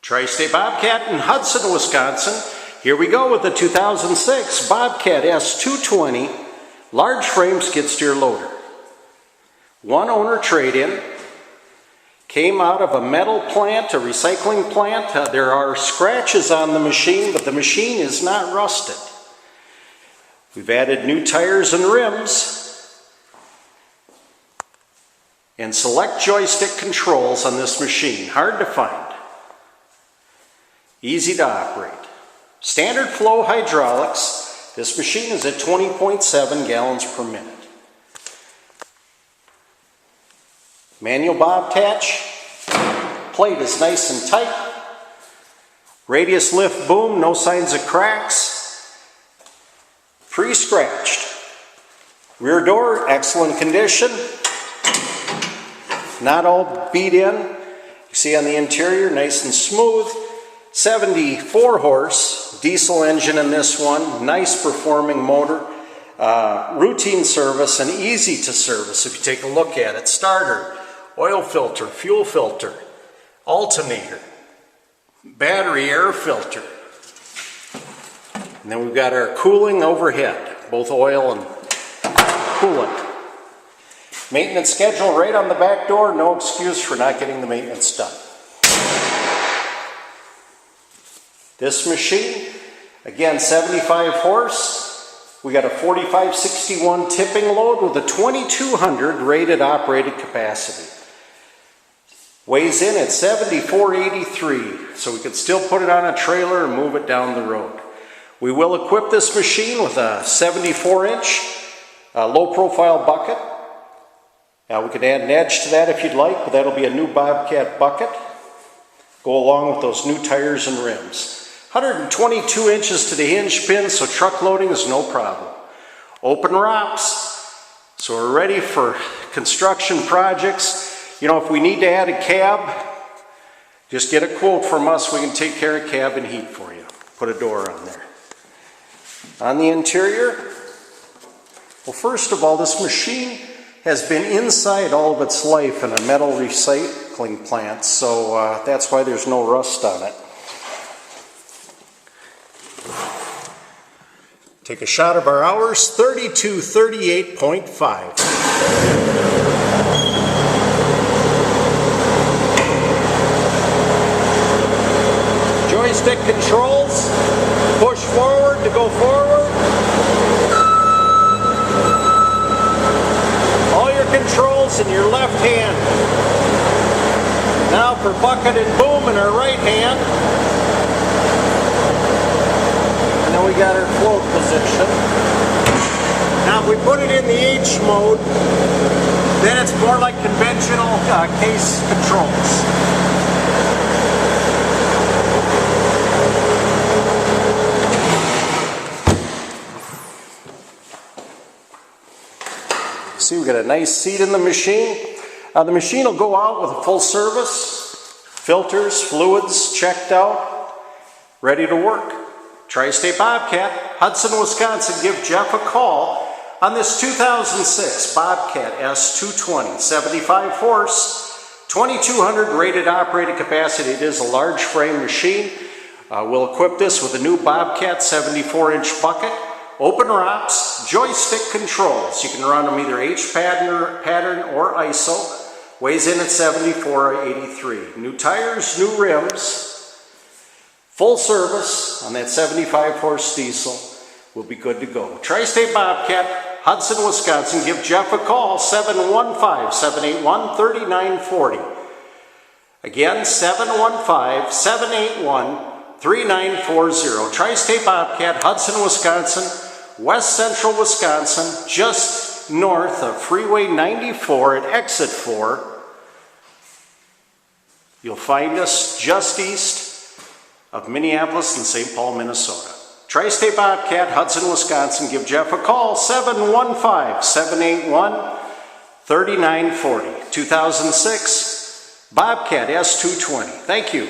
Tri-State Bobcat in Hudson, Wisconsin. Here we go with the 2006 Bobcat S220 large frame skid steer loader. One owner trade-in. Came out of a metal plant, a recycling plant. There are scratches on the machine, but the machine is not rusted. We've added new tires and rims and select joystick controls on this machine. Hard to find. Easy to operate. Standard flow hydraulics. This machine is at 20.7 gallons per minute. Manual bob attach. Plate is nice and tight. Radius lift boom, no signs of cracks. Pre-scratched. Rear door, excellent condition. Not all beat in. You see on the interior, nice and smooth. 74 horse diesel engine in this one. Nice performing motor. Routine service and easy to service if you take a look at it. Starter, oil filter, fuel filter, alternator, battery air filter. And then we've got our cooling overhead, both oil and coolant. Maintenance schedule right on the back door, no excuse for not getting the maintenance done. This machine, again 75 horse, we got a 4561 tipping load with a 2200 rated operated capacity. Weighs in at 7483, so we could still put it on a trailer and move it down the road. We will equip this machine with a 74-inch low-profile bucket. Now we could add an edge to that if you'd like, but that'll be a new Bobcat bucket. Go along with those new tires and rims. 122 inches to the hinge pin, so truck loading is no problem. Open ROPS, so we're ready for construction projects. You know, if we need to add a cab, just get a quote from us. We can take care of cab and heat for you. Put a door on there. On the interior, well, first of all, this machine has been inside all of its life in a metal recycling plant, so that's why there's no rust on it. Take a shot of our hours, 32:38.5. Joystick controls, push forward to go forward. All your controls in your left hand. Now for bucket and boom in our right hand. And then we got our float position. Now if we put it in the H mode, then it's more like conventional case controls. See, we got a nice seat in the machine. The machine will go out with a full service, filters, fluids checked out, ready to work. Tri-State Bobcat, Hudson, Wisconsin. Give Jeff a call on this 2006 Bobcat S220, 75 horse, 2200 rated operated capacity. It is a large frame machine. We'll equip this with a new Bobcat 74-inch bucket. Open ROPS, joystick controls. You can run them either H pattern or ISO. Weighs in at 7483. New tires, new rims. Full service on that 75 horse diesel. We'll be good to go. Tri-State Bobcat, Hudson, Wisconsin. Give Jeff a call, 715-781-3940. Again, 715-781-3940. Tri-State Bobcat, Hudson, Wisconsin. West Central Wisconsin, just north of Freeway 94 at Exit 4. You'll find us just east of Minneapolis and St. Paul, Minnesota. Tri-State Bobcat, Hudson, Wisconsin. Give Jeff a call, 715-781-3940. 2006 Bobcat S220. Thank you.